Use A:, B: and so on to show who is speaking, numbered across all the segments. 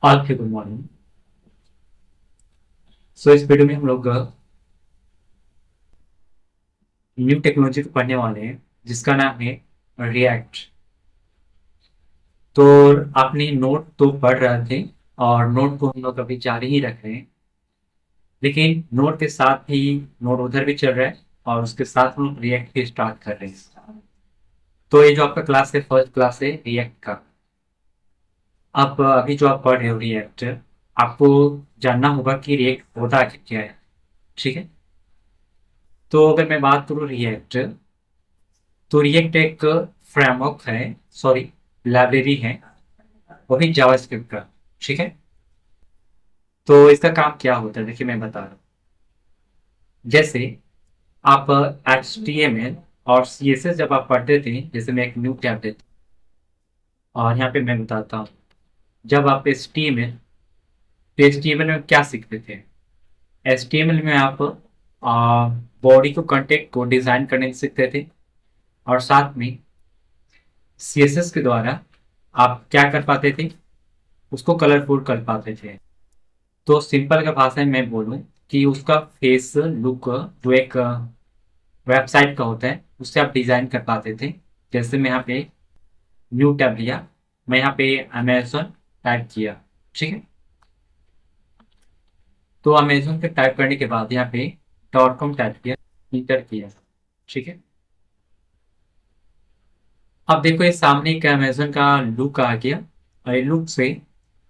A: All के good morning. सो इस video में हम लोग न्यू टेक्नोलॉजी को पढ़ने वाले हैं जिसका नाम है रिएक्ट। तो आपने नोट तो पढ़ रहे थे और नोट को हम लोग अभी जारी ही रख रहे हैं, लेकिन नोट के साथ ही नोट उधर भी चल रहा है और उसके साथ हम लोग रिएक्ट भी स्टार्ट कर रहे हैं। तो ये जो आपका क्लास है, फर्स्ट क्लास है रिएक्ट का। आप अभी जो आप पढ़ रहे हो रिएक्ट, आपको जानना होगा कि रिएक्ट होता आखिर क्या है। ठीक है, तो अगर मैं बात करूँ रिएक्ट, तो रिएक्ट एक फ्रेमवर्क है, सॉरी लाइब्रेरी है, वो भी जावास्क्रिप्ट का। ठीक है, तो इसका काम क्या होता है देखिए मैं बता रहा हूँ। जैसे आप HTML और CSS जब आप पढ़ते थे, जैसे मैं एक न्यू टैब देता हूँ और यहाँ पे मैं बताता हूँ। जब आप HTML, तो HTML में क्या सीखते थे? HTML में आप बॉडी को, कंटेंट को डिजाइन करने सीखते थे और साथ में CSS के द्वारा आप क्या कर पाते थे, उसको कलरफुल कर पाते थे। तो सिंपल का भाषा में मैं बोलूँ कि उसका फेस लुक जो एक वेबसाइट का होता है उससे आप डिजाइन कर पाते थे। जैसे मैं यहाँ पे न्यू टैब लिया, मैं यहाँ पे अमेजोन टाइप किया। ठीक है, तो अमेजोन पे टाइप करने के बाद यहाँ पे .com टाइप किया, इंटर किया। ठीक है, अब देखो ये सामने एक अमेजोन का लुक आ गया और ये लुक से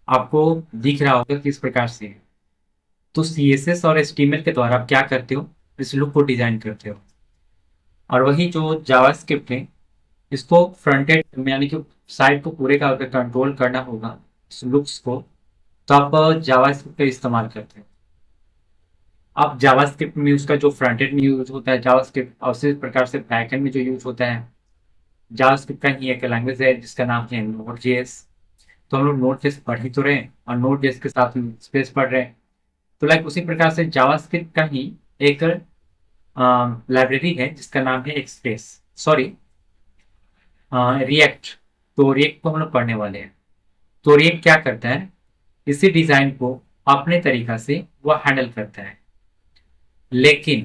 A: आपको दिख रहा होगा किस प्रकार से है। तो CSS और HTML के द्वारा आप क्या करते हो, इस लुक को डिजाइन करते हो। और वही जो जावास्क्रिप्ट है, इसको फ्रंट एंड यानी कि साइट को पूरे का अगर कंट्रोल करना होगा इस लुक्स को, तो आप जावास्क्रिप्ट का इस्तेमाल करते हो। अब जावास्क्रिप्ट में उसका जो फ्रंट एंड में यूज होता है जावास्क्रिप्ट, और उसी प्रकार से बैक एंड में जो यूज होता है जावास्क्रिप्ट का ही एक लैंग्वेज है जिसका नाम है नोड जेएस। तो हम लोग नोड जेएस पढ़ ही तो रहे हैं और नोड जेएस के साथ में स्पेस पढ़ रहे हैं। तो लाइक उसी प्रकार से जावास्क्रिप्ट का ही एक लाइब्रेरी है जिसका नाम है एक्सप्रेस, सॉरी रिएक्ट। तो रिएक्ट को हम लोग पढ़ने वाले हैं। तो रिएक्ट क्या करता है, इसी डिजाइन को अपने तरीका से वह हैंडल करता है, लेकिन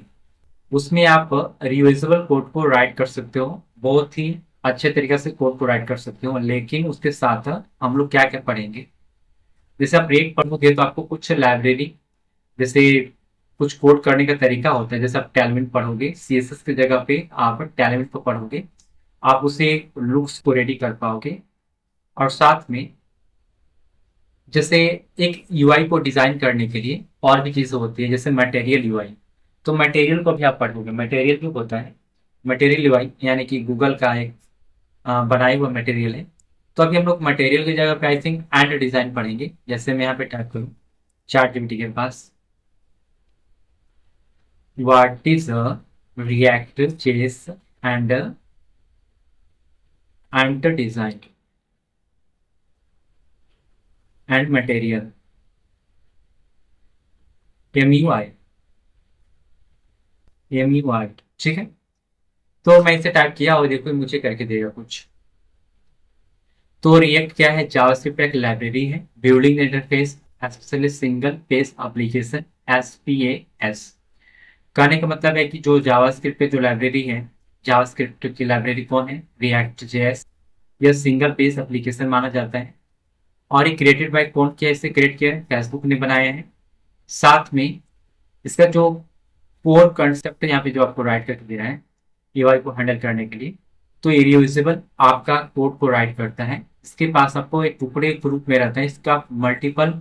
A: उसमें आप रियूजेबल कोड को राइट कर सकते हो, बहुत ही अच्छे तरीके से कोड को राइट कर सकते हो। लेकिन उसके साथ हम लोग क्या क्या पढ़ेंगे, जैसे आप रिएक्ट पढ़ोगे तो आपको कुछ लाइब्रेरी, जैसे कुछ कोड करने का तरीका होता है। जैसे आप टैलविन पढ़ोगे, CSS की जगह पे आप टैलविन को पढ़ोगे, आप उसे लुक्स को रेडी कर पाओगे। और साथ में जैसे एक UI को डिजाइन करने के लिए और भी चीजें होती है, जैसे मटेरियल UI। तो मटेरियल को भी आप पढ़ोगे। मटेरियल क्यों होता है, मटेरियल UI यानी कि गूगल का एक बनाई हुआ मटेरियल है। तो अभी हम लोग मटेरियल की जगह पे आई थिंक एंड डिजाइन पढ़ेंगे। जैसे मैं यहाँ पे टाइप करूँ ChatGPT के पास, what is React JS and Ant Design and Material MUI MUI। ठीक है, तो मैं इसे टाइप किया और देखो मुझे करके देगा कुछ। तो रिएक्ट क्या है, जावास्क्रिप्ट एक लाइब्रेरी है, building interface specially single page application SPAS। कहने का मतलब है कि जो जावास्क्रिप्ट पे जो लाइब्रेरी है, जावास्क्रिप्ट की लाइब्रेरी कौन है, रिएक्ट जेएस। यह सिंगल पेज एप्लीकेशन माना जाता है और ये क्रिएटेड बाय कौन किया, इसे क्रिएट किया है, फेसबुक ने बनाया है। साथ में इसका जो कोर कंसेप्ट यहाँ पे जो आपको राइट करके दे रहा है UI को हैंडल करने के लिए, तो ये रियूजेबल आपका कोड को राइट करता है। इसके पास आपको एक टुकड़े के रूप में रहता है, इसका मल्टीपल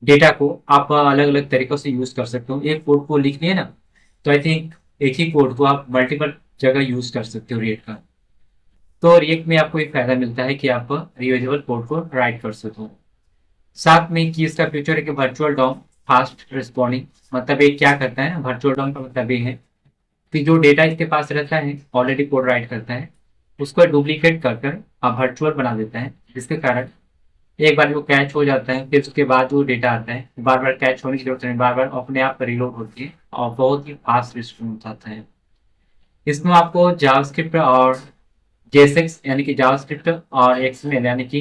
A: डेटा को आप अलग अलग तरीकों से यूज कर सकते हो। एक कोड को लिख लिए ना, तो आई थिंक एक ही कोड को आप मल्टीपल जगह यूज कर सकते हो रिएक्ट का। तो रिएक्ट में आपको एक फायदा मिलता है कि आप रियूजेबल कोड को राइट कर सकते हो। साथ में कि इसका फीचर है कि वर्चुअल डॉम फास्ट रिस्पॉन्डिंग। मतलब ये क्या करता है, वर्चुअल डॉम का मतलब ये है कि जो डेटा इसके पास रहता है, ऑलरेडी कोड राइट करता है, उसको डुप्लीकेट कर कर आप वर्चुअल बना देता है, जिसके कारण एक बार वो कैच हो जाता है, फिर उसके बाद जो डेटा आता है बार बार कैच होने की जरूरत नहीं, बार बार अपने आप रिलोड होती है और बहुत ही फास्ट रिस्पॉन्स आता है। इसमें आपको जावास्क्रिप्ट और JSX यानी कि जावास्क्रिप्ट और XML यानी कि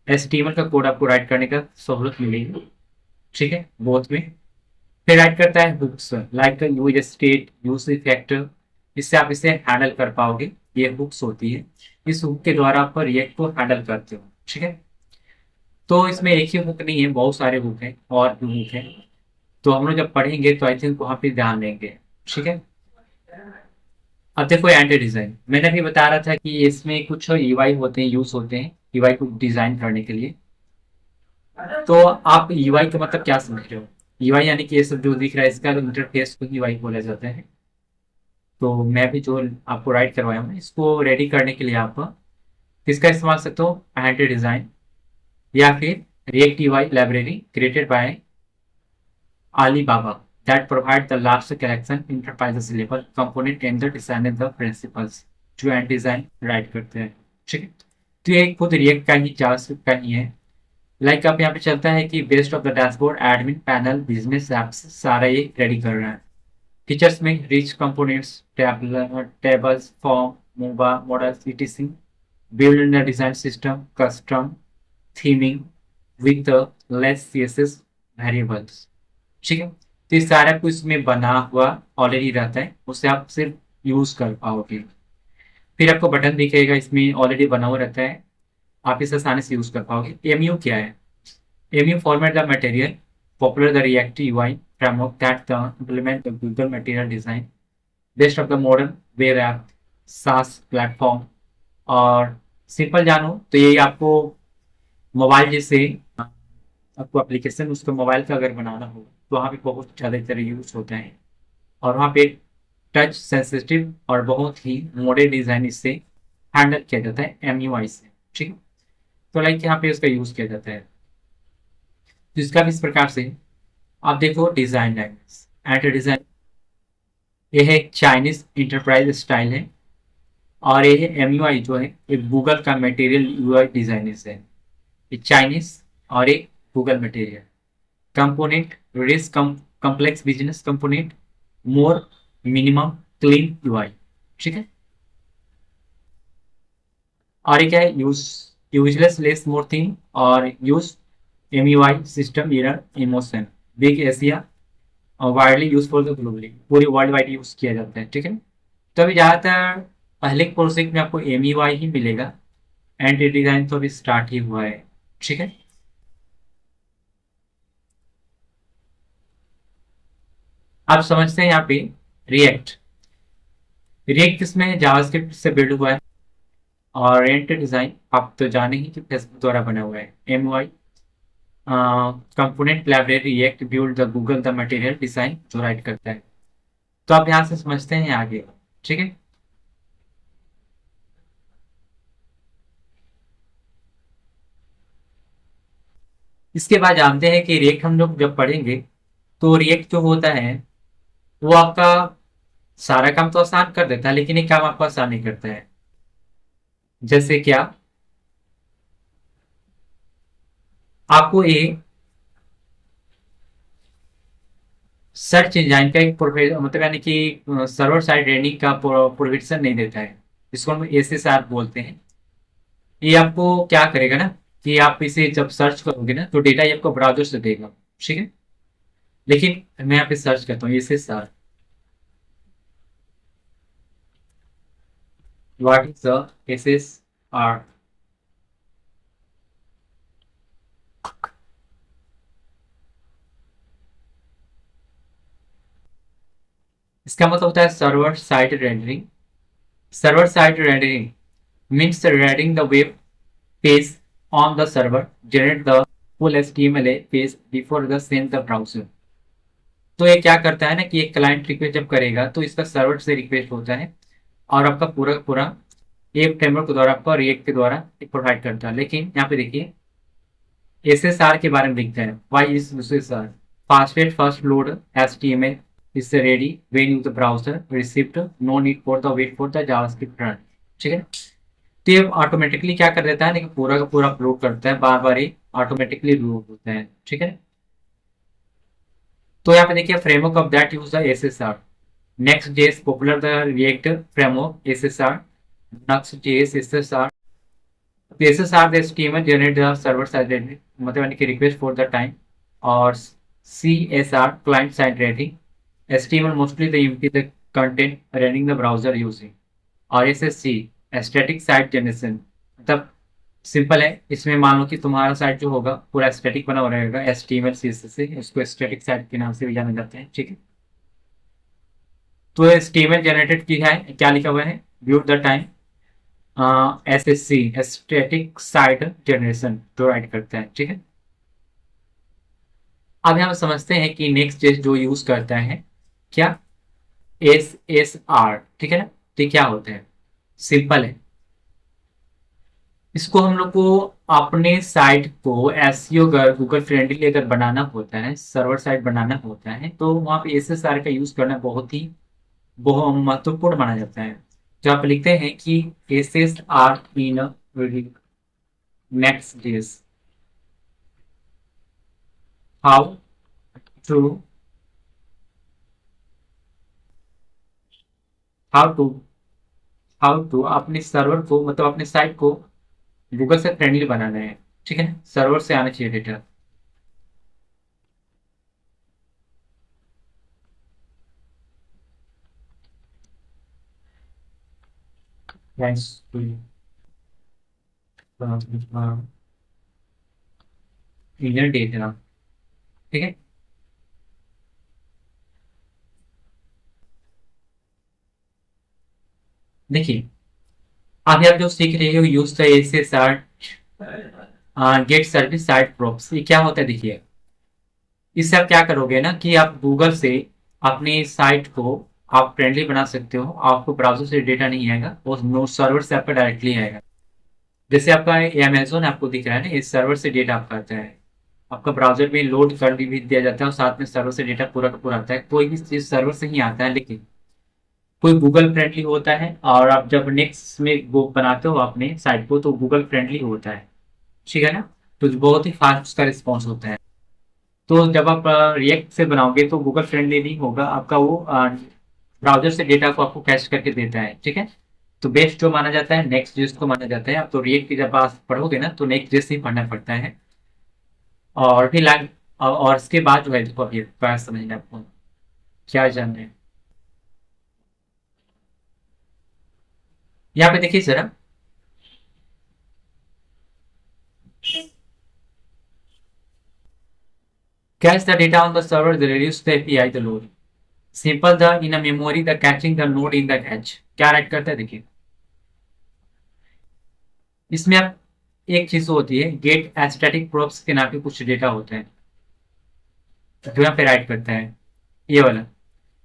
A: HTML का कोड आपको राइट करने का सहूलत मिलेगी, ठीक है, बोथ में। फिर राइट करता है hooks, like use state, use effect, इससे आप इसे हैंडल कर पाओगे। ये हुक्स होती है, इस हुक के द्वारा आप रिएक्ट को हैंडल करते हो, ठीक है। तो इसमें एक ही हुक नहीं है, बहुत सारे हुक हैं और भी हुक हैं। तो हम लोग जब पढ़ेंगे तो आई थिंक वहां पे ध्यान देंगे, ठीक है। अब देखो एंटी डिजाइन, मैंने अभी बता रहा था कि इसमें कुछ यूआई होते हैं, यूज होते हैं यूआई को डिजाइन करने के लिए। तो आप यूआई का मतलब क्या समझ रहे हो? यूआई यानी कि ये सब जो दिख रहा है इसका इंटरफेस को यूआई बोला जाता है। तो मैं भी जो आपको राइट करवाया हूँ इसको रेडी करने के लिए आप किसका इस्तेमाल सकते हो? एंटी डिजाइन या फिर react UI library created by Alibaba that provide the large collection enterprises level component and the design the principles जो एंड डिजाइन राइट करते हैं, ठीक है। तो ये खुद रिएक्ट का ही जावास्क्रिप्ट का ही है। लाइक आप यहाँ पे चलता है कि based off the dashboard admin panel business apps सारा ये रेडी कर रहा है। फीचर्स में रिच कंपोनेंट्स, टेबल्स, फॉर्म, मोबा modals, etc, build in the design system, custom theming with the less CSS variables, ठीक है। तो ये सारा कुछ इसमें बना हुआ ऑलरेडी रहता है, उससे आप सिर्फ यूज कर पाओगे। फिर आपको बटन दिखेगा, इसमें ऑलरेडी बना हुआ रहता है, आप इसे आसानी से यूज कर पाओगे। एमयू क्या है? MU format the material popular the react UI framework that the implement the Google material design based off the modern web app सास प्लेटफॉर्म। और सिंपल जानो तो ये आपको मोबाइल जैसे आपको एप्लीकेशन उसको मोबाइल का अगर बनाना हो तो वहाँ पे बहुत ज़्यादा तरह यूज होता है। और वहाँ पे टच सेंसिटिव और बहुत ही मॉडर्न डिजाइन इससे हैंडल किया जाता है एमयूआई से, ठीक है। तो लाइक यहाँ पे उसका यूज किया जाता है। तो इसका भी इस प्रकार से आप देखो डिजाइन लैंग्वेज एंड डिजाइन, ये है चाइनीज इंटरप्राइज स्टाइल है। और ये है एमयूआई जो है एक गूगल का मटेरियल यूआई डिजाइन है, एक चाइनीज और एक Google material component rich complex business component more minimum clean UI, ठीक है। और ये क्या है? यूजलेस लेस मोर थिंग और use MUI system error emotion big Asia और widely use for the globally, पूरी वर्ल्ड वाइड यूज किया जाता है, ठीक है। तो अभी ज़्यादातर पहले प्रोजेक्ट में आपको एमयूआई ही मिलेगा, एंड डिजाइन तो अभी स्टार्ट ही हुआ है, ठीक है। आप समझते हैं यहाँ पे रिएक्ट, रिएक्ट किसमें? जावास्क्रिप्ट से बिल्ड हुआ है। और रेंट डिजाइन आप तो जाने ही कि फेसबुक द्वारा बना हुआ है। MUI component library React build the Google the material design जो राइट करता है। तो आप यहाँ से समझते हैं आगे, ठीक है। इसके बाद जानते हैं कि रिएक्ट हम लोग जब पढ़ेंगे तो रिएक्ट जो होता है वो आपका सारा काम तो आसान कर देता है, लेकिन एक काम आपको आसान नहीं करता है। जैसे क्या? आपको एक सर्च इंजन का एक मतलब यानी कि सर्वर साइड रेंडिंग का प्रोविजन नहीं देता है, इसको हम एसएसआर बोलते हैं। ये आपको क्या करेगा ना कि आप इसे जब सर्च करोगे ना तो डेटा ये आपको ब्राउजर से देगा, ठीक है। लेकिन मैं यहाँ पे सर्च करता हूँ SSR, what is the SSR? इसका मतलब होता है server side rendering. Server side rendering means rendering the web page on the server, generate the full HTML page before the send the browser। तो ये क्या करता है ना कि एक क्लाइंट रिक्वेस्ट जब करेगा तो इसका सर्वर से रिक्वेस्ट होता है और आपका पूरा पूरा एक फ्रेमवर्क के द्वारा आपका रिएक्ट के द्वारा प्रोवाइड करता है। लेकिन यहाँ पे देखिए एसएसआर के बारे में लिखता है, why is SSR? Fastest first load HTML is ready when you the browser received, no need for the wait for the JavaScript run, ठीक है। तो ये ऑटोमेटिकली क्या कर देता है ना कि पूरा का पूरा अपलोड करता है, बार बार ही ऑटोमेटिकली लोड होता है, ठीक है। तो यहाँ पे देखिए framework of that use the SSR, Next JS popular the React framework SSR, Next JS SSR cases are the HTML generate the server side rendering, मतलब यानी कि रिक्वेस्ट फॉर द टाइम, और CSR client side rendering. HTML mostly the unity the content running the browser using. और SSC static site generation, मतलब simple है, इसमें मान लो कि तुम्हारा साइट जो होगा पूरा स्टैटिक बना हुआ रहेगा HTML CSS से, इसको स्टैटिक साइट के नाम से भी जाना जाते हैं, ठीक है। तो HTML जनरेटेड की है, क्या लिखा हुआ है, view the time, SSC static site generation provide करता है, ठीक है। अब हम समझते हैं कि नेक्स्ट जो यूज करता है क्या, SSR, ठीक है ना। तो ये क्या होता है, सिंपल है, इसको हम लोग को अपने साइट को एसईओ अगर गूगल फ्रेंडली अगर बनाना होता है, सर्वर साइट बनाना होता है, तो वहाँ पे SSR का यूज करना बहुत महत्वपूर्ण माना जाता है। जो आप लिखते हैं कि SSR in next days, how to how to how to अपने सर्वर को, मतलब अपने साइट को गूगल से फ्रेंडली बनाना है, ठीक है। सर्वर से आना चाहिए data. Thanks to inner data, ठीक है। देखिए, अभी आप जो सीख रहे हो use the SSR get server side props, ये क्या होता है देखिए। इससे आप क्या करोगे ना कि आप गूगल से अपनी साइट को आप फ्रेंडली बना सकते हो, आपको ब्राउजर से डेटा नहीं आएगा, वो नो सर्वर से आपका डायरेक्टली आएगा। जैसे आपका अमेजोन आपको दिख रहा है ना, इस सर्वर से डेटा आपका आता है, आपका ब्राउजर में लोड कर भी दिया जाता है और साथ में सर्वर से डेटा पूरा का पूरा आता है। कोई भी चीज सर्वर से ही आता है, लेकिन कोई गूगल फ्रेंडली होता है, और आप जब नेक्स्ट में वो बनाते हो अपने साइट को तो गूगल फ्रेंडली होता है, ठीक है ना। तो बहुत ही फास्ट उसका रिस्पॉन्स होता है। तो जब आप रिएक्ट से बनाओगे तो गूगल फ्रेंडली नहीं होगा आपका, वो ब्राउजर से डेटा को आपको कैच करके देता है, ठीक है। तो बेस्ट जो माना जाता है नेक्स्ट जेएस को माना जाता है। आप तो रिएक्ट की जब आप पढ़ोगे ना तो नेक्स्ट जेएस ही पढ़ना पड़ता है। और भी लाइन, और इसके बाद जो है देखो, अभी बात समझना आपको क्या जानना है। यहाँ पे देखिए जरा, catch the data on the server, the reduce the API the load, simple the in a memory the catching the node in the cache। क्या राइट करता है देखिए, इसमें आप एक चीज होती है गेट स्टैटिक प्रोप्स के नाम के कुछ डेटा होते हैं जो यहाँ पे राइट करता है, ये वाला,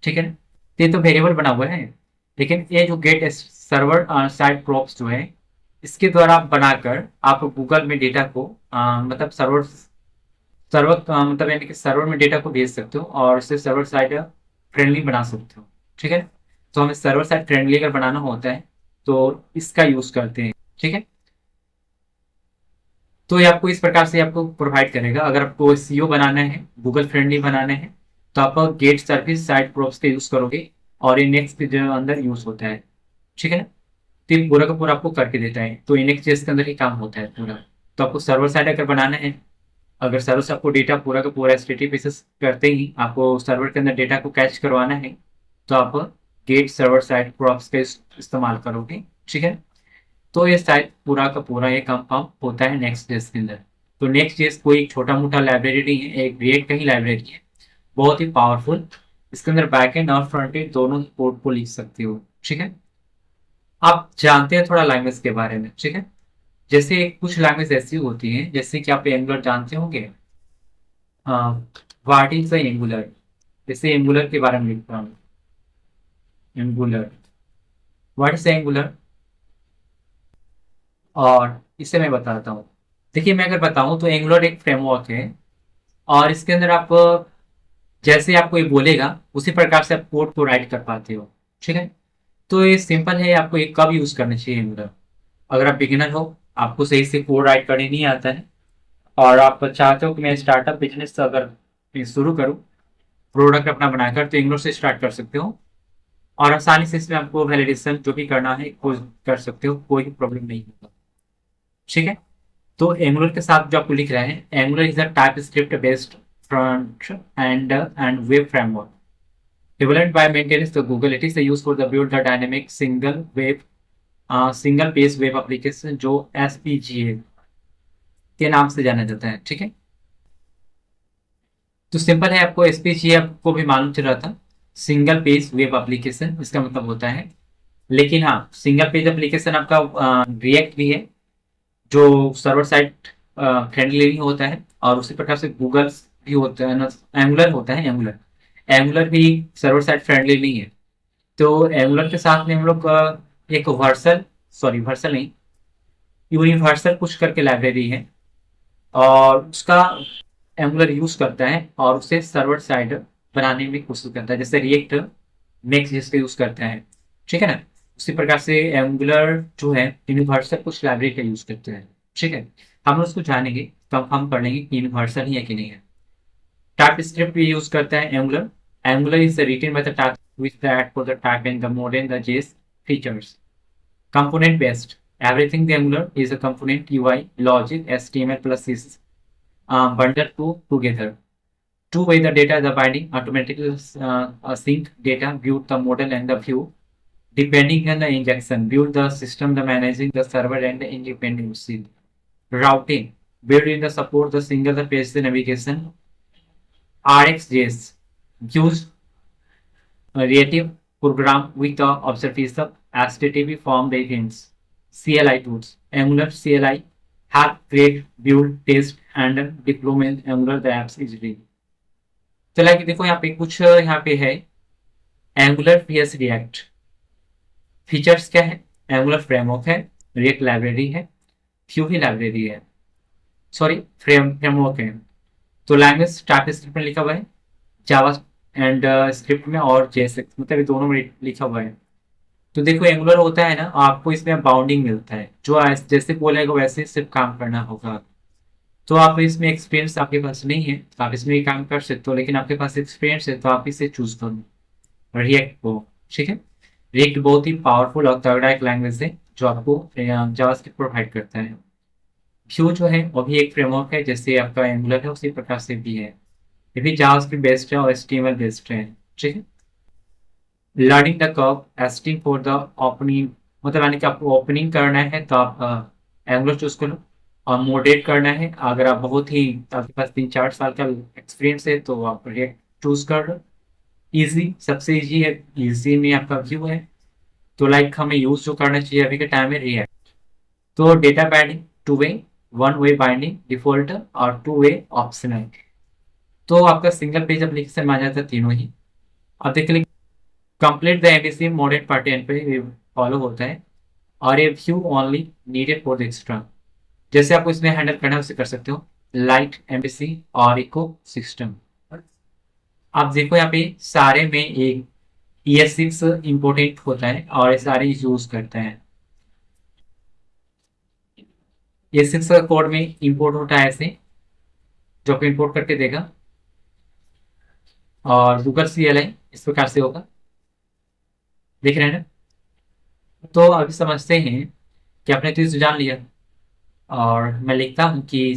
A: ठीक है ना। तो ये तो वेरिएबल बना हुआ है, लेकिन ये जो गेट सर्वर साइड प्रोप्स जो है, इसके द्वारा आप बनाकर आप गूगल में डेटा को मतलब सर्वर सर्वर मतलब यानी कि सर्वर में डेटा को भेज सकते हो और इसे सर्वर साइड फ्रेंडली बना सकते हो, ठीक है। तो हमें सर्वर साइड फ्रेंडली अगर बनाना होता है तो इसका यूज करते हैं, ठीक है। तो ये आपको इस प्रकार से आपको प्रोवाइड करेगा। अगर आपको SEO बनाना है, गूगल फ्रेंडली बनाना है, तो आप गेट सर्विस साइट प्रोप्स का यूज करोगे, और ये नेक्स्ट के जो अंदर यूज होता है, ठीक है ना। तो ये पूरा का पूरा आपको करके देता है, तो इनेक्स के अंदर ही काम होता है पूरा। तो आपको सर्वर साइड अगर बनाना है, अगर सर्वर से आपको डेटा पूरा का पूरा HTTP करते ही आपको सर्वर के अंदर डेटा को कैच करवाना है, तो आप गेट सर्वर साइड प्रॉप्स का इस्तेमाल करोगे, ठीक है। तो ये शायद पूरा का पूरा ये काम होता है नेक्स्ट जेएस के अंदर। तो नेक्स्ट जेएस कोई छोटा मोटा लाइब्रेरी नहीं है, एक रिएक्ट का ही लाइब्रेरी है, बहुत ही पावरफुल। इसके अंदर बैकएंड और फ्रंट एंड दोनों ही कोड को लिख सकते हो, ठीक है। आप जानते हैं थोड़ा लैंग्वेज के बारे में, ठीक है। जैसे कुछ लैंग्वेज ऐसी होती है, जैसे कि आप एंगुलर जानते होंगे, व्हाट इज द एंगुलर, जैसे एंगुलर के बारे में लिखता हूँ, एंगुलर, व्हाट इज एंगुलर। और इसे मैं बताता हूँ, देखिए मैं अगर बताऊँ तो एंगुलर एक फ्रेमवर्क है, और इसके अंदर आप जैसे आपको ये बोलेगा उसी प्रकार से आप कोड को राइट कर पाते हो, ठीक है। तो ये सिंपल है, आपको ये कब यूज करना चाहिए एंगुलर, अगर आप बिगिनर हो, आपको सही से कोड राइट करने नहीं आता है, और आप चाहते हो कि मैं स्टार्टअप बिजनेस अगर शुरू करूँ, प्रोडक्ट अपना बनाकर, तो एंगुलर से स्टार्ट कर सकते हो, और आसानी से इसमें आपको वैलिडेशन जो भी करना है वो कर सकते हो, कोई प्रॉब्लम नहीं होगा। ठीक है। तो एंगुलर के साथ जो आपको लिख रहा है, angular is a type script based front end web framework developed by maintainers the Google. It is used for the build the dynamic single page web application जो SPGA के नाम से जाना जाता है। ठीक है, तो सिंपल है, आपको SPGA आपको भी मालूम चल रहा था, सिंगल पेज वेब एप्लीकेशन इसका मतलब होता है। लेकिन हाँ, सिंगल पेज एप्लीकेशन आपका रिएक्ट भी है जो सर्वर साइड फ्रेंडली भी होता है, और उसी प्रकार से गूगल भी होता है ना, एंगुलर होता है। एंगुलर एंगुलर भी सर्वर साइड फ्रेंडली नहीं है। तो एंगुलर के साथ में हम लोग एक वर्सल नहीं, यूनिवर्सल कुछ करके लाइब्रेरी है, और उसका एंगुलर यूज करता है और उसे सर्वर साइड बनाने में कोशिश करता है, जैसे रिएक्ट नेक्स्ट जिसका यूज करता है। ठीक है ना, उसी प्रकार से एंगुलर जो है यूनिवर्सल कुछ लाइब्रेरी का यूज करते हैं। ठीक है, हम लोग उसको जानेंगे तो हम पढ़ लेंगे कि यूनिवर्सल ही है कि नहीं है। टाइप स्क्रिप्ट भी यूज करता है Angular. Angular is written by the type with that for the type and the modern the JS features. Component based. Everything the Angular is a component UI, logic, HTML plus CSS bundled together. Two-way the data the binding automatically sync data, build the model and the view. Depending on the injection, build the system, the managing the server and the independency. Routing, build in the support the single the page the navigation. RxJS, use reactive program with the observation HTTP form the events. CLI tools. Angular CLI have create, build, test and deployment Angular the apps easily. चला कि देखो यहाँ पे कुछ यहाँ पे है angular PS react. Features क्या है? एंगुलर फ्रेमवर्क है, रिएक्ट लाइब्रेरी है, फ्यू ही लाइब्रेरी है, सॉरी फ्रेमवर्क है। तो लैंग्वेज टाइपस्क्रिप्ट में लिखा हुआ है, जावा एंड स्क्रिप्ट में और जेएसएक्स मतलब ये दोनों में लिखा हुआ है। तो देखो एंगुलर होता है ना, आपको इसमें बाउंडिंग मिलता है, जो जैसे बोलेगा वैसे सिर्फ काम करना होगा। तो आप इसमें एक्सपीरियंस आपके पास नहीं है तो आप इसमें भी काम कर सकते हो, लेकिन आपके पास एक्सपीरियंस है तो आप इसे चूज करो रिएक्ट को। ठीक है, रिएक्ट बहुत ही पावरफुल और तगड़ा एक लैंग्वेज है जो आपको जावास्क्रिप्ट प्रोवाइड करता है। व्यू जो है वो भी एक फ्रेमवर्क है, जैसे आपका एंगुलर है उसी प्रकार से भी है, ये भी जावास्क्रिप्ट बेस्ड है और एचटीएमएल बेस्ड है। ठीक है, लर्निंग द कर्व एस्टिंग फॉर द ओपनिंग, मतलब यानी कि आपको ओपनिंग करना है तो आप एंगुलर चूज करो, और मॉडरेट करना है अगर आप बहुत ही आपके पास 3-4 साल का एक्सपीरियंस है तो आप रिएक्ट चूज कर लो। ईजी, सबसे ईजी है, ईजी में आपका व्यू है। तो लाइक हमें यूज जो करना चाहिए अभी के टाइम में रिएक्ट। तो data binding two way, one way binding default और टू वे ऑप्शनल। तो आपका सिंगल पेज एप्लीकेशन में आ जाता है तीनों ही। अब देख लीजिए complete the MBC moderate part and पे फॉलो होता है, और ये view only needed for the extra. जैसे आपको इसमें हैंडल करना है उसे कर सकते हो, लाइट एमबीसी और इको सिस्टम। आप देखो यहाँ पे सारे में एक ES6 इम्पोर्टेंट होता है और ये सारे यूज करते हैं। ES6 का कोड में इंपोर्ट होता है ऐसे, जो आपको इंपोर्ट करके देगा, और गूगल CLI इस प्रकार से होगा, देख रहे हैं ना। तो अभी समझते हैं कि आपने तो इसे जान लिया, और मैं लिखता हूँ कि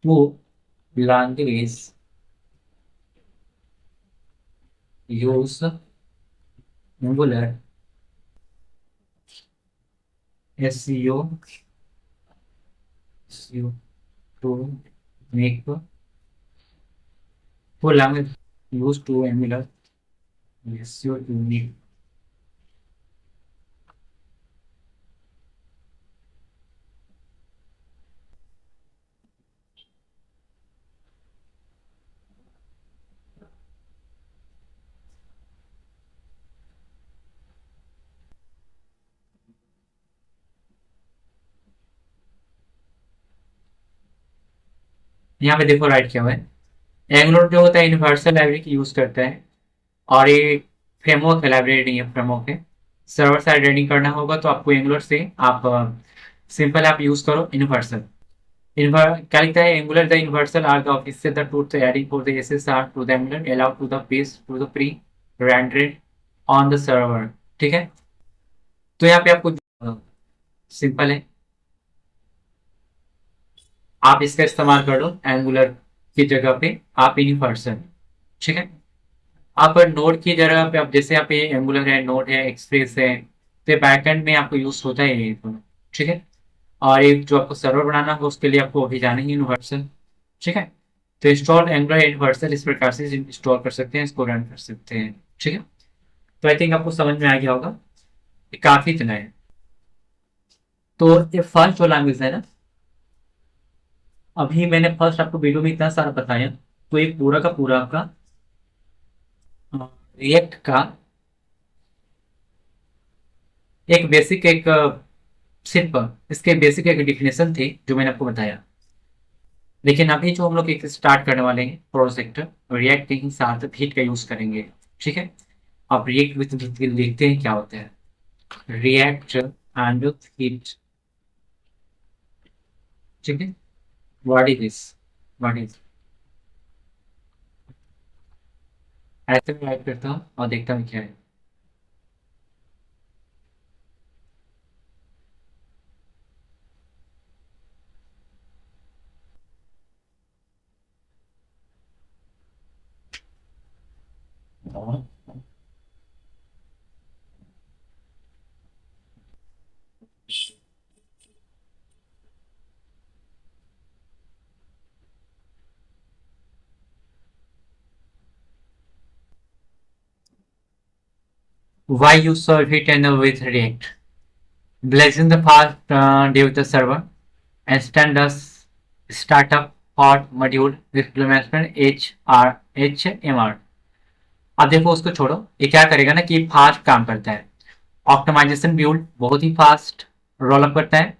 A: वो language use Angular SEO to make वो language use to Angular SEO unique। यहाँ पे देखो राइट क्या हुआ है, एंगुलर जो होता है यूनिवर्सल लाइब्रेरी की यूज करता है, और ये फ्रेमवर्क है, लाइब्रेरी नहीं है, फ्रेमवर्क है। सर्वर साइड रनिंग करना होगा तो आपको एंगुलर से आप सिंपल आप यूज करो यूनिवर्सल। क्या लिखता है, Angular the universal are the official the tool the adding for the SSR to the Angular allow to the page to the pre rendered on the server. ठीक है, तो यहाँ पे आपको सिंपल है। आप इसका इस्तेमाल कर लो एंगुलर की जगह पे, आप यूनिवर्सल। ठीक है। आप नोड की जगह पे, आप जैसे आप ये एंगुलर है, नोड है, एक्सप्रेस है, तो बैकएंड में आपको यूज होता है ये दोनों। ठीक है। और एक जो आपको सर्वर बनाना हो उसके लिए आपको अभी जाना है यूनिवर्सल। ठीक है। तो इंस्टॉल एंगुलर यूनिवर्सल इस प्रकार से इंस्टॉल कर सकते हैं, इसको रन कर सकते हैं। ठीक है। तो आई थिंक आपको समझ में आ गया होगा, ये काफी इतना है। तो ये फर्स्ट जो लैंग्वेज है ना, अभी मैंने फर्स्ट आपको वीडियो में इतना सारा बताया, तो ये पूरा का पूरा आपका रिएक्ट का एक बेसिक, एक सिंपल इसके बेसिक एक डिफिनेशन थी जो मैंने आपको बताया। लेकिन अभी जो हम लोग एक स्टार्ट करने वाले हैं प्रोजेक्ट, रिएक्ट के ही साथ हीट का यूज करेंगे। ठीक है। अब रिएक्ट विथ देखते हैं क्या होता है। React and heat. ठीक है। What is this, what is, ऐसे में टाइप करता हूँ और देखता हूँ क्या है। Why you solve heat and with React? Blazing the fast due the server and standards startup hot module implementation HMR। अब देखो उसको छोड़ो, ये क्या करेगा ना कि फास्ट काम करता है। ऑप्टिमाइजेशन बिल्ड बहुत ही फास्ट रोल अप करता है।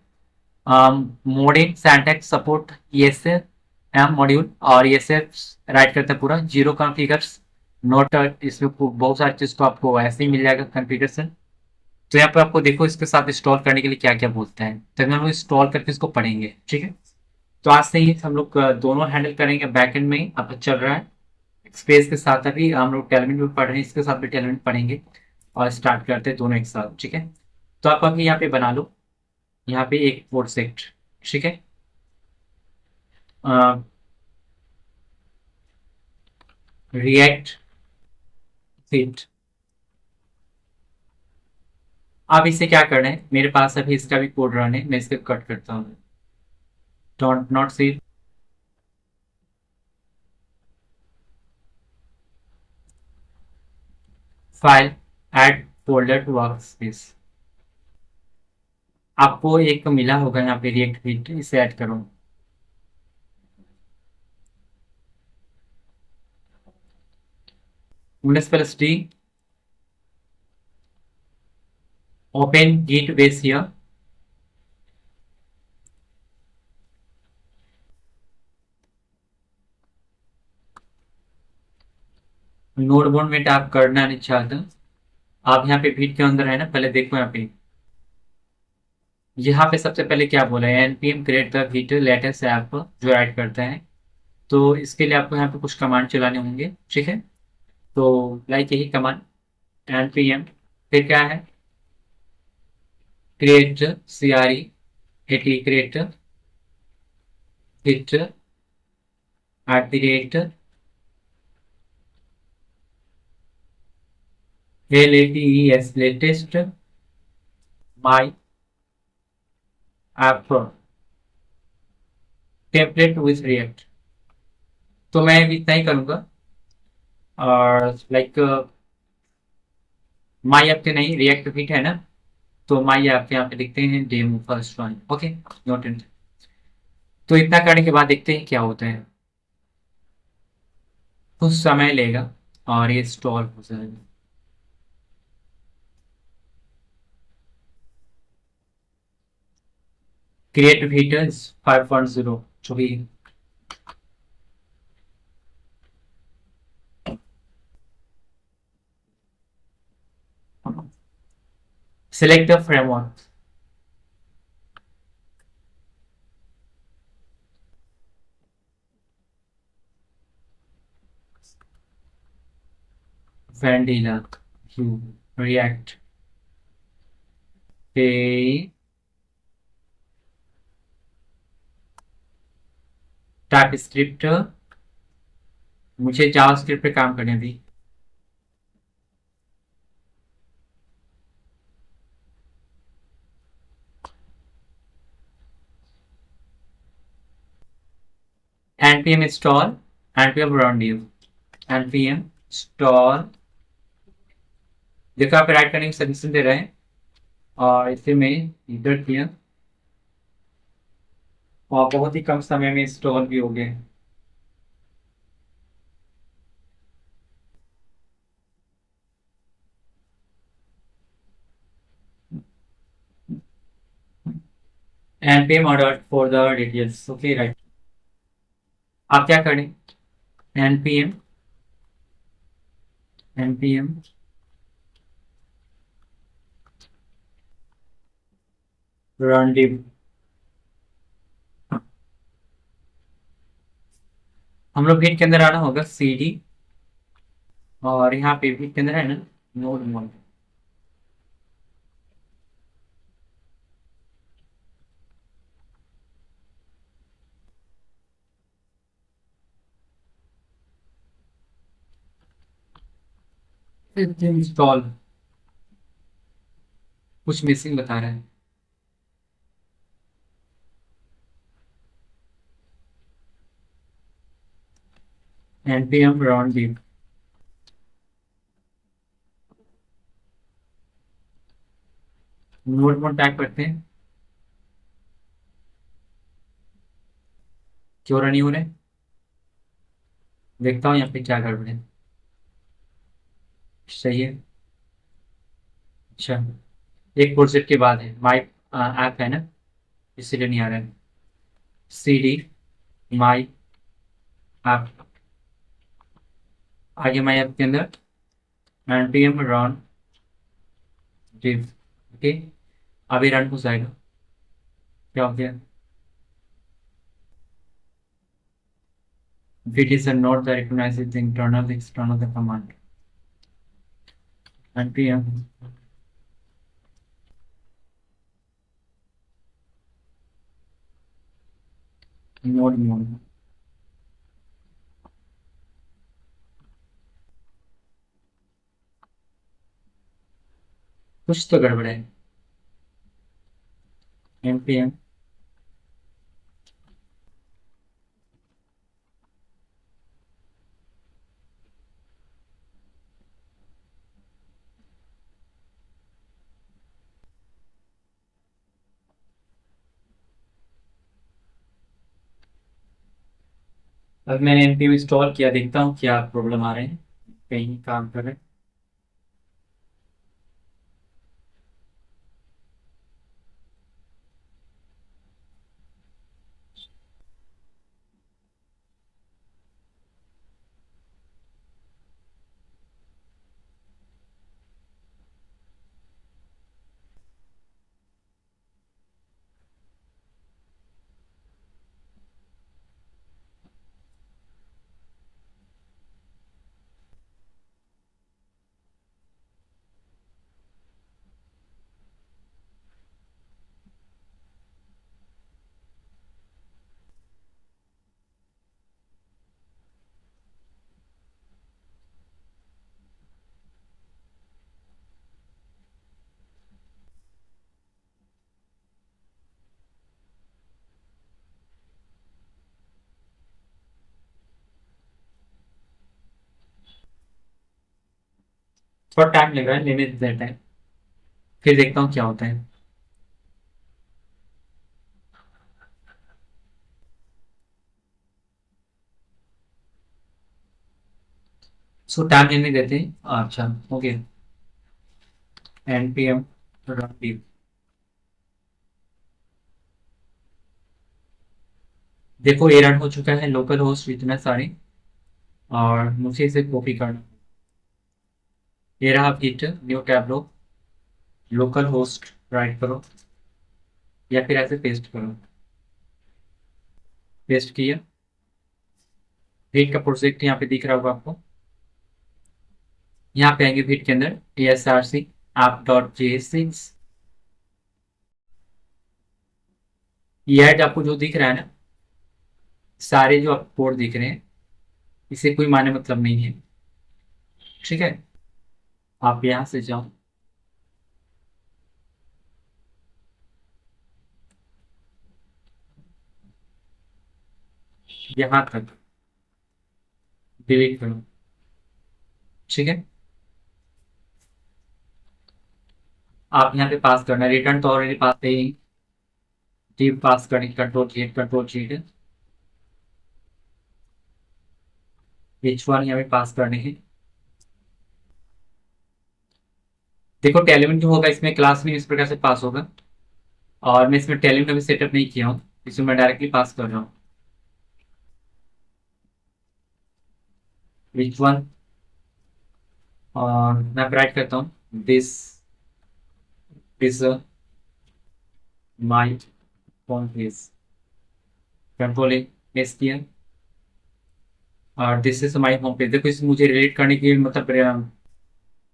A: मोडिंग सैंटेक्स सपोर्ट ESM मॉड्यूल, और ESF राइट करता है पूरा जीरो कॉन्फ़िगर्स नोट। इसमें बहुत सारी चीज़ को आपको ऐसे ही मिल जाएगा कॉन्फ़िगरेशन। तो यहाँ पे आपको देखो इसके साथ इंस्टॉल करने के लिए क्या क्या बोलता है, तो हम लोग इंस्टॉल करके इसको पढ़ेंगे। ठीक है। तो आज से ही हम लोग दोनों हैंडल करेंगे, बैकएंड में ही अब चल रहा है स्पेस के साथ। अभी हम लोग टेलमेंट भी पढ़ रहे हैं, इसके साथ भी टेलमेंट पढ़ेंगे और स्टार्ट करते हैं दोनों एक साथ। ठीक है। तो आप अभी यहाँ पे बना लो, यहाँ पे एक प्रोजेक्ट। ठीक है। React fit. अब इसे क्या करना है, मेरे पास अभी इसका भी कोड रन है, मैं इसको कट करता हूँ। Don't not see file add folder to workspace. आपको एक मिला होगा यहाँ पे रिएक्ट फिट, इसे ऐड करो। Windows plus D, open Git base here. Node board में टैप करना नहीं चाहता, आप यहाँ पे भीट के अंदर है ना, पहले देखो यहाँ पे। यहाँ पे सबसे पहले क्या बोला है, npm create the Vite latest app जो ऐड करता है। तो इसके लिए आपको यहाँ पे कुछ कमांड चलाने होंगे। ठीक है। तो लाइक यही कमांड npm, फिर क्या है, create CRE create hit @ LATES latest my app template with react. तो मैं भी इतना ही करूंगा, और लाइक माई ऐप के नहीं, रिएक्ट फिट है ना, तो माई ऐप यहाँ पे लिखते हैं demo first one. Okay, noted. तो इतना करने के बाद देखते हैं क्या होता है। कुछ समय लेगा और ये इंस्टॉल हो जाएगा। क्रिएट फीचर्स 5.0 जो भी select the framework. Vanilla, Vue, React, okay, type script, मुझे जावास्क्रिप्ट पे काम करने दी। npm install npm run div, npm install। देखो आप राइट करने की सजेशन दे रहे हैं और इसे मैं इंटर किया और बहुत ही कम समय में इंस्टॉल भी हो गए। npm order for the details, okay right. आप क्या करें, npm npm run div, हम लोग गिट के अंदर आना होगा cd और यहाँ पे गिट के अंदर है ना नोड मोड, इंस्टॉल कुछ मिसिंग बता रहा है। npm run div, node mode type करते हैं, क्यों रन नहीं हो रहे, देखता हूँ यहाँ पे क्या गड़बड़ है। सही है। अच्छा, एक प्रोजेक्ट के बाद है माई ऐप है ना, इसीलिए नहीं आ रहा है। सी डी माई ऐप, आगे माई ऐप के अंदर npm run div, ओके। अभी रन हो जाएगा। क्या हो गया, it is a node that recognizes the internal external the command npm node mode, कुछ तो गड़बड़ है। npm अब मैंने npm इंस्टॉल किया, देखता हूँ क्या प्रॉब्लम आ रहे हैं, कहीं काम कर रहे हैं। थोड़ा टाइम लग रहा है, लेने देता है, फिर देखता हूँ क्या होता है। सो टाइम लेने देते हैं। अच्छा, ओके। npm run div, देखो ये रन हो चुका है, लोकल होस्ट इतना सारे, और मुझे इसे कॉपी करना। ये रहा गिट न्यू टैब लो, लोकल होस्ट राइट करो या फिर ऐसे पेस्ट करो। पेस्ट किया, गिट का प्रोजेक्ट यहाँ पे दिख रहा होगा आपको। यहाँ पे आएंगे गिट के अंदर asrc app.js6, ये ऐड आपको जो दिख रहा है ना, सारे जो आपको कोड दिख रहे हैं इसे कोई माने मतलब नहीं है। ठीक है, आप यहाँ से जाओ, यहाँ तक डिलीट करो। ठीक है, आप यहाँ पे पास करना, रिटर्न तो ऑलरेडी पास है ही, टीम पास करनी, कंट्रोल जेड H1 यहाँ पे पास करने हैं। देखो टेलीविजन जो होगा इसमें क्लास में इस प्रकार से पास होगा, और मैं इसमें टेलीविजन अभी सेटअप नहीं किया हूँ, इसमें मैं डायरेक्टली पास कर रहा हूँ। H1 और मैं राइट करता हूँ, this is my phone please, control S किया, और this is my home page. देखो इसे मुझे रिलेट करने की मतलब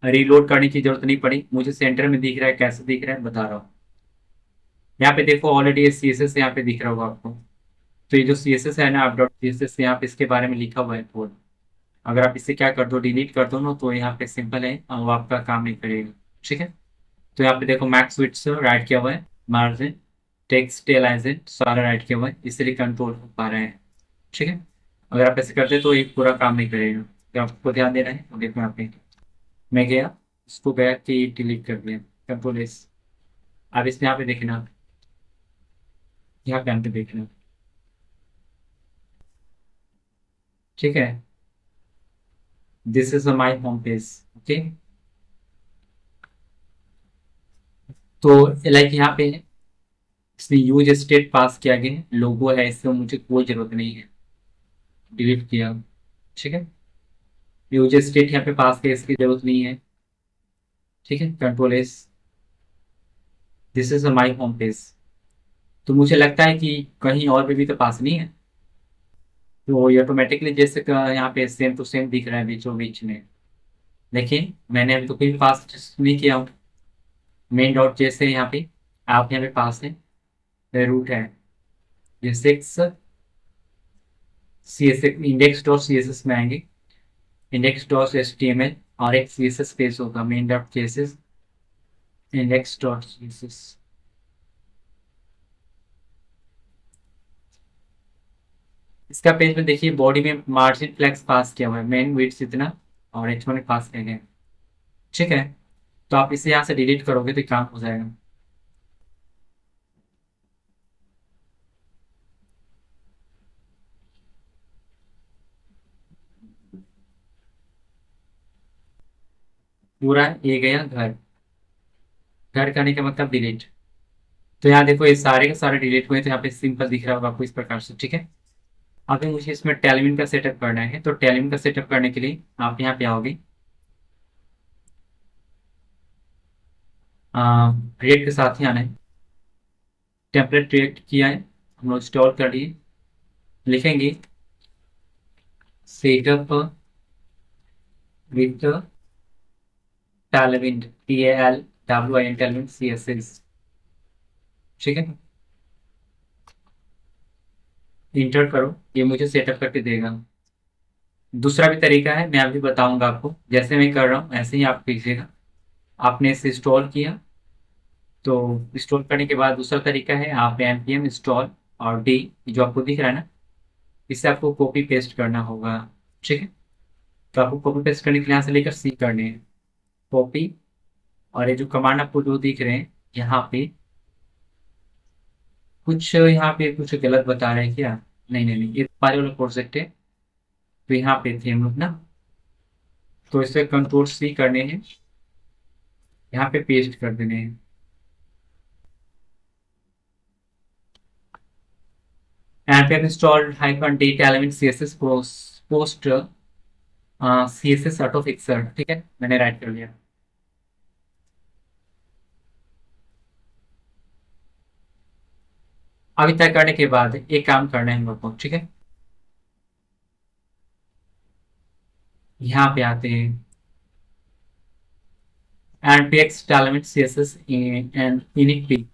A: रीलोड करने की जरूरत नहीं पड़ी, मुझे सेंटर में दिख रहा है, कैसे दिख रहा है बता रहा हूँ। यहाँ पे देखो ऑलरेडी सी एस एस यहाँ पे दिख रहा होगा आपको। तो ये जो सी एस एस है ना, आप डॉट सी एस एस यहाँ पे इसके बारे में लिखा हुआ है कोड। अगर आप इसे क्या कर दो, डिलीट कर दो ना, तो यहाँ पे सिंपल है और वो आपका काम नहीं करेगा। ठीक है, तो यहाँ पे देखो मैक्स विड्थ राइट किया हुआ है, मार्जिन टेक्स्ट एलाइजेंट सारा राइट किया हुआ है, इसलिए कंट्रोल हो पा रहे हैं। ठीक है, अगर आप ऐसे करते तो ये पूरा काम नहीं करेगा, तो आपको ध्यान देना है। तो देखो यहाँ पे मैं गया, इसको गया कि डिलीट कर दिया, कंट्रोल एस। अब इसमें यहाँ पे देखना, यहाँ पे देखना। ठीक है, this is my home page. Okay, तो लाइक यहाँ पे इसमें यूज स्टेट पास किया गया, लोगो है, इससे मुझे कोई जरूरत नहीं है, डिलीट किया। ठीक है, यूज स्टेट यहाँ पे पास किया, इसकी जरूरत नहीं है। ठीक है, control S, this is my home page. तो मुझे लगता है कि कहीं और पे भी तो पास नहीं है, तो ये ऑटोमेटिकली जैसे यहाँ पे सेम टू सेम दिख रहा है बीचों बीच में। लेकिन मैंने अभी तो कोई पास नहीं किया हूँ। मेन डॉट जैसे यहाँ पे आप यहाँ पे पास है, रूट है, ये six C S index dot C S S में आएंगे, index dot H T M L, और एक सी एस एस पेज होगा main dot cases index dot C S S. इसका पेज में देखिए बॉडी में मार्जिन फ्लेक्स पास किया हुआ है, मेन विड्थ इतना और H1 में पास किया गया है। ठीक है, तो आप इसे यहाँ से डिलीट करोगे तो काम हो जाएगा। पूरा ये गया घर, घर करने का मतलब डिलीट। तो यहाँ देखो ये सारे के सारे डिलीट हुए, तो यहाँ पे सिंपल दिख रहा होगा आपको इस प्रकार से। ठीक है, अभी मुझे इसमें टेलविन का सेटअप करना है, तो टेलविन का सेटअप करने के लिए आप यहाँ पे आओगे, क्रिएट के साथ ही आना है, टेम्पलेट क्रिएट किया है, हम लोग इंस्टॉल कर लिए, लिखेंगे setup with Tailwind, TALWIN Tailwind CSS। ठीक है, इंटर करो, ये मुझे सेटअप करके देगा। दूसरा भी तरीका है, मैं अभी बताऊंगा आपको, जैसे मैं कर रहा हूँ ऐसे ही आप कीजिएगा। आपने इसे इंस्टॉल किया, तो इंस्टॉल करने के बाद दूसरा तरीका है, आप npm इंस्टॉल और डी जो आपको दिख रहा है ना, इससे आपको कॉपी पेस्ट करना होगा। ठीक है, तो आपको कॉपी पेस्ट करने के लिए यहाँ से लेकर सी करने हैं, कॉपी, और ये जो कमांड आपको जो दिख रहे हैं यहाँ पे, कुछ यहाँ पे कुछ गलत बता रहे हैं क्या? नहीं नहीं नहीं, ये हमारे वाला प्रोजेक्ट है, तो यहाँ पे थे हम लोग ना, तो इसे कंट्रोल सी करने हैं, यहाँ पे पेस्ट कर देने हैं। npm installed -d element css post css auto fixer। ठीक है, मैंने राइट कर लिया। अभी तय करने के बाद एक काम करना है हम लोग को। ठीक है, यहाँ पे आते हैं, npx element css and init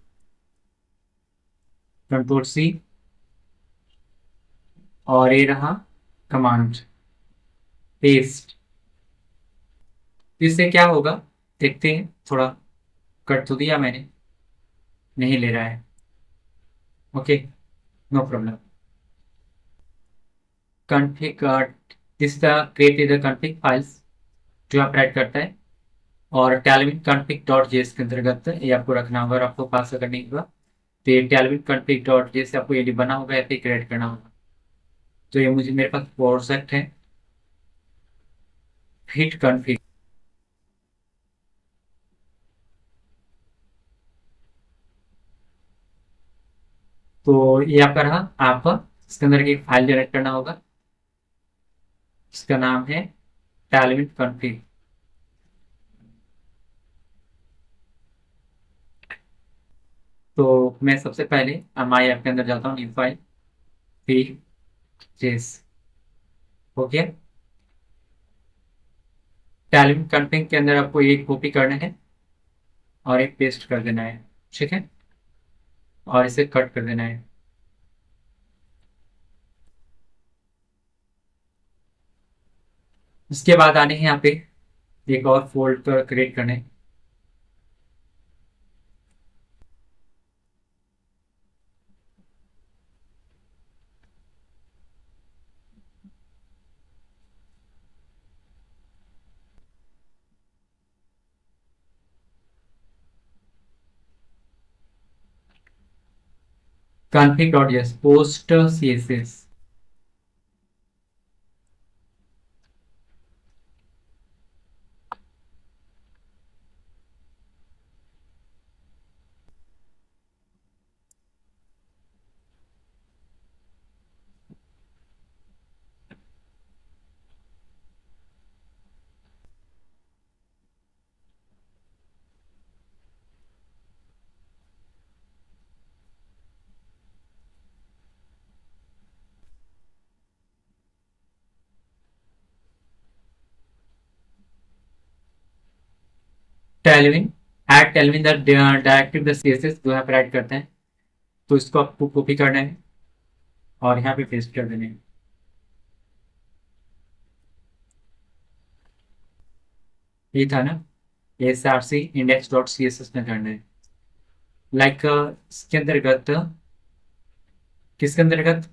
A: control C, और ये रहा कमांड पेस्ट। इससे क्या होगा देखते हैं, थोड़ा कट तो दिया मैंने, नहीं ले रहा है। Okay, no problem. Config this create the config files जो आप राइट करता है, और टेलविन कॉन्फ़िग डॉट जेएस के अंतर्गत ये आपको रखना होगा, और आपको पास अगर नहीं हुआ तो ये टेलविन कॉन्फ़िग डॉट जेएस आपको ये बना होगा, ऐसे क्रिएट करना होगा। तो ये मुझे मेरे पास प्रोजेक्ट है फिट कॉन्फ़िग। तो ये आपका रहा, आपका इसके अंदर की फाइल जनरेट करना होगा, इसका नाम है टेलविन कॉन्फ़िग। तो मैं सबसे पहले माई ऐप के अंदर जाता हूँ, न्यू फाइल फिर जेस। ओके, टेलविन कॉन्फ़िग के अंदर आपको एक कॉपी करना है और एक पेस्ट कर देना है, ठीक है, और इसे कट कर देना है। इसके बाद आने हैं यहाँ पे एक और फोल्डर क्रिएट करने। config dot S post C S S. Tailwind at Tailwind the directive the C S S जो यहाँ पे ऐड करते हैं, तो इसको आपको कॉपी करना है और यहाँ पे पेस्ट कर देना है। ये था ना, S R C index dot C S S में करना है। लाइक इसके अंतर्गत, किसके अंतर्गत,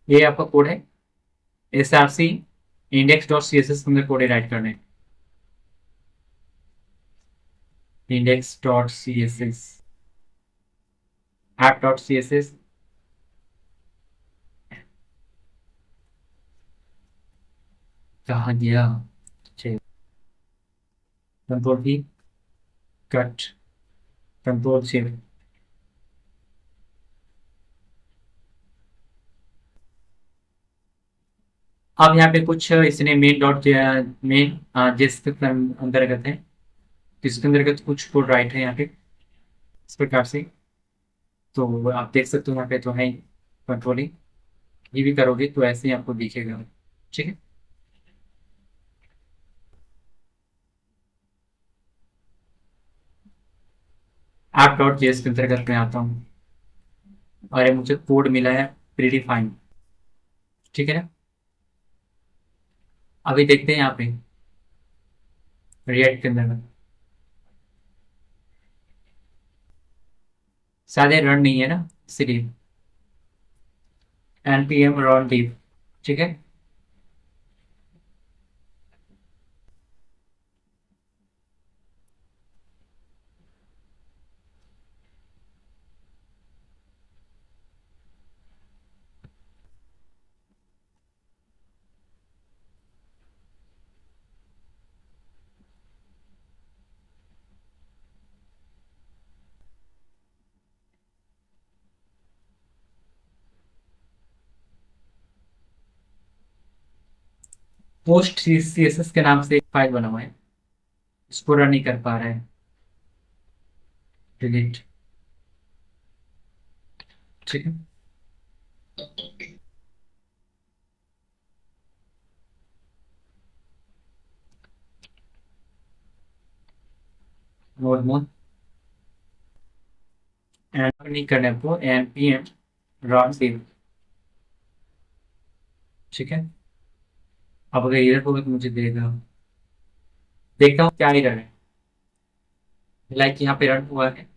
A: ये आपका कोड है S R C index dot C S S के अंदर कोड राइट करना है, index dot C S S app dot C S S. कहाँ गया, कंट्रोल भी कट, कंट्रोल शिफ्ट। अब यहाँ पे कुछ इसने मेन डॉट मेन जिसके अंतर्गत है, इसके अंतर्गत कुछ कोड राइट है यहाँ पे इस प्रकार से। तो आप देख सकते हो यहाँ पे तो है कंट्रोलिंग, ये भी करोगे तो ऐसे ही आपको दिखेगा, ठीक है। ऐप डॉट जेएस के अंतर्गत मैं आता हूँ और ये मुझे कोड मिला है प्रीडिफाइंड, ठीक है ना। अभी देखते हैं यहाँ पे रिएक्ट के अंदर शायद ये रन नहीं है ना, इसलिए npm run div, ठीक है। पोस्ट सी एस एस के नाम से एक फाइल बना हुआ है, इसको रन नहीं कर पा रहा है, डिलीट, ठीक है। नोड मोड एंड नहीं करने को npm run div, ठीक है। अब अगर एरर होगा तो मुझे देगा, देखता हूँ क्या एरर है। लाइक यहाँ पे रन हुआ है,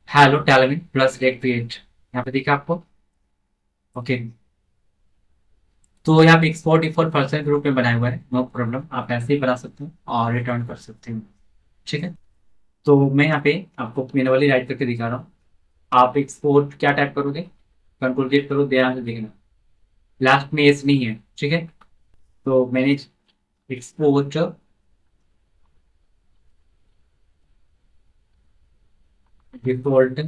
A: हेलो टेलमिन प्लस रेट क्रिएट, यहाँ पे दिखा आपको। ओके, तो यहाँ पे एक्सपोर्ट डिफॉल्ट पर्सन के रूप में बनाया हुआ है, नो प्रॉब्लम, आप ऐसे ही बना सकते हो और रिटर्न कर सकते हो। ठीक है, तो मैं यहाँ पे आपको मैनुअली राइट करके दिखा रहा हूँ। आप एक्सपोर्ट क्या टाइप करोगे, कंट्रोल क्लिक करो, ध्यान से देखना, लास्ट में एस नहीं है। ठीक है, तो मैंने एक्सपोर्ट डिफॉल्ट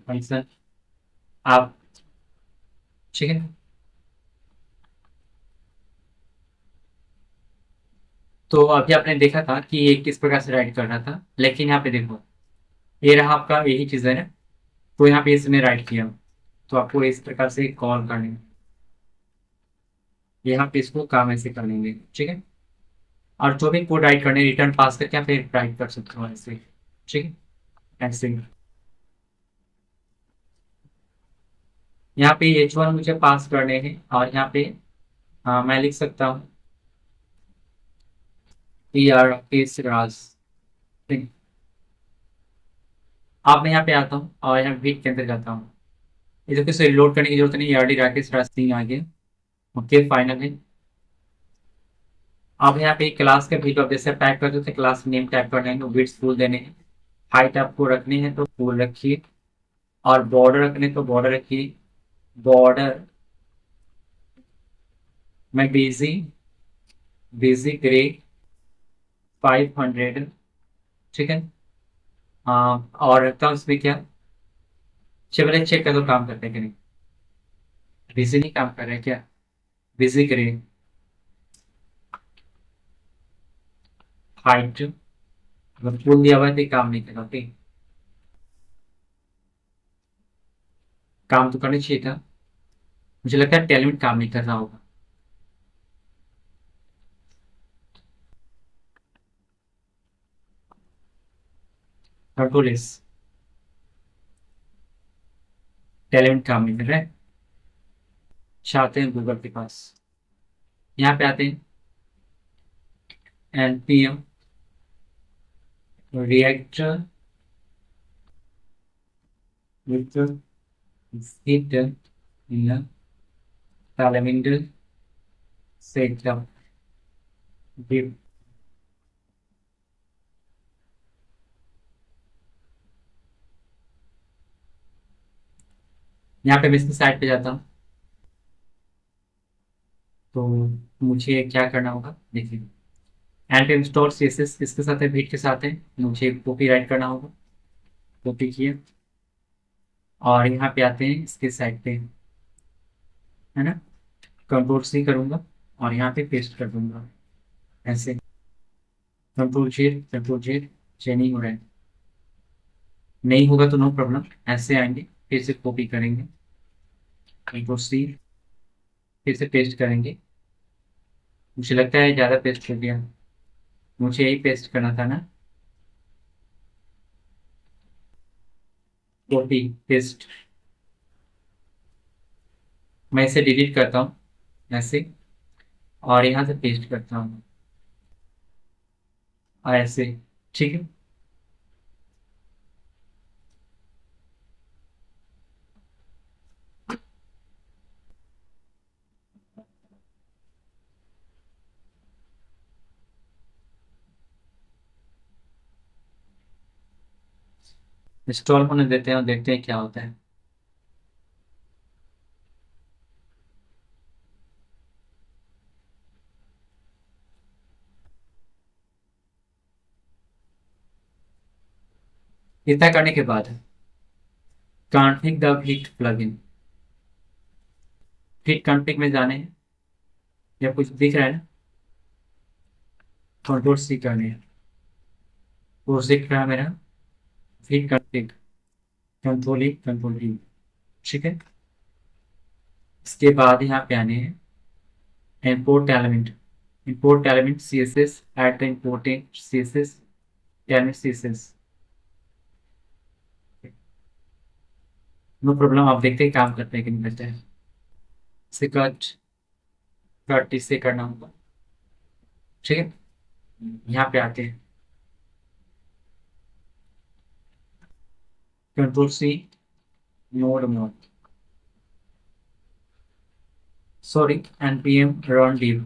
A: फंक्शन आप, ठीक है। तो अभी आपने देखा था कि ये किस प्रकार से राइट कर रहा था, लेकिन यहाँ पे देखो, ये रहा आपका यही चीज़ है ना, तो यहाँ पे इसने राइट किया, तो आपको इस प्रकार से कॉल करनी है, यहाँ पे इसको काम ऐसे कर लेंगे। ठीक है, और जो भी कोड राइट करने रिटर्न पास करके आप फिर राइट कर सकते हो ऐसे। ठीक है, ऐसे यहाँ पे H1 मुझे पास करने हैं, और यहाँ पे मैं लिख सकता हूँ ER केस राज। ठीक है। अब मैं यहाँ पे आता हूँ और यहाँ वीक के अंदर जाता हूँ, इधर किसी लोड करने की जरूरत नहीं, ERD राकेश राज सिंह आ गया। ओके, फाइनल है। अब यहाँ पे क्लास के भी, अब जैसे टाइप करते थे क्लास नेम टाइप करना है तो विड्थ फुल देने हैं, हाइट आपको रखनी है तो फुल रखिए, और बॉर्डर रखने तो बॉर्डर रखिए, बॉर्डर में बिजी, बिजी ग्रे 500। ठीक है, हाँ, और रखता हूँ इसमें क्या, चलिए चेक कर दो काम करते हैं कि नहीं, बिजी नहीं काम कर रहे हैं क्या, बिजी ग्रे हाइट, अगर फुल दिया हुआ है तो ये काम नहीं करेगा। ओके, काम तो करना चाहिए था, मुझे लगता है टैलेंट काम नहीं कर रहा होगा। कंट्रोल एस, टैलेंट काम नहीं कर रहा है। चाहते हैं गूगल के पास, यहाँ पे आते हैं npm react with git in Salamander setup div। यहाँ पे मैं इसकी साइड पे जाता हूँ, तो मुझे क्या करना होगा देखिए, npm install css किसके साथ है, बिट के साथ है, मुझे कॉपी राइट करना होगा, कॉपी किया, और यहाँ पे आते हैं इसके साइड पे, है ना, कंट्रोल सी करूंगा और यहाँ पे पेस्ट कर दूंगा ऐसे, कंट्रोल जेड नहीं हो रहा है, नहीं होगा तो नो प्रॉब्लम, ऐसे आएंगे, फिर से कॉपी करेंगे, कंट्रोल सी, फिर से पेस्ट करेंगे। मुझे लगता है ज़्यादा पेस्ट कर दिया, मुझे यही पेस्ट करना था ना, कॉपी पेस्ट, मैं इसे डिलीट करता हूँ ऐसे, और यहाँ से पेस्ट करता हूँ और ऐसे। ठीक है, इंस्टॉल होने देते हैं और देखते हैं क्या होता है। इतना करने के बाद config the heat plugin, heat config में जाने हैं, या कुछ दिख रहा है ना, कंट्रोल सी करने हैं, वो दिख रहा है मेरा हीट कॉन्फ़िग, कंट्रोल ई। ठीक है, इसके बाद यहाँ पे आने हैं import element, import element css, add the importing css element css, no problem, आप देखते हैं काम करते हैं कि नहीं करते हैं। इसे कट कट इससे करना होगा। ठीक है, यहाँ पे आते हैं, control C, node mode, sorry, npm run div।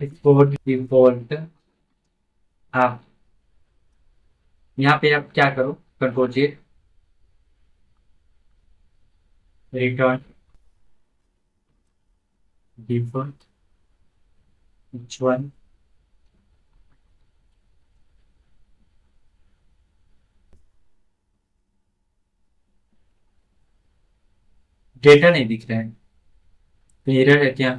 A: Export default. आप यहाँ पे आप क्या करो, control Z, return default h1। Data नहीं दिख रहा है, तो एरर है क्या?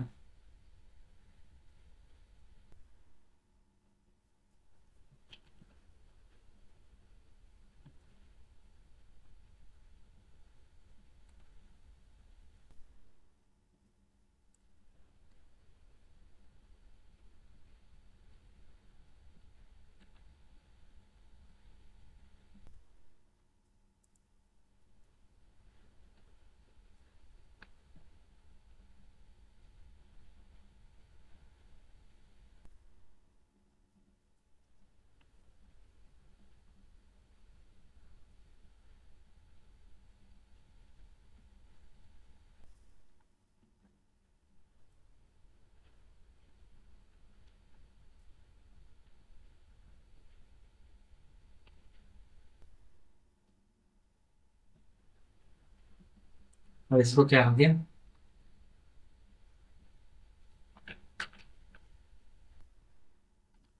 A: और इसको क्या हो गया?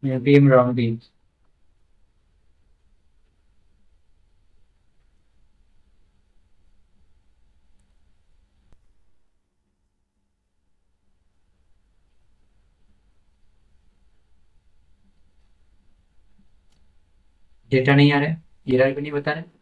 A: npm run div। डेटा नहीं आ रहा है, एरर भी नहीं बता रहे।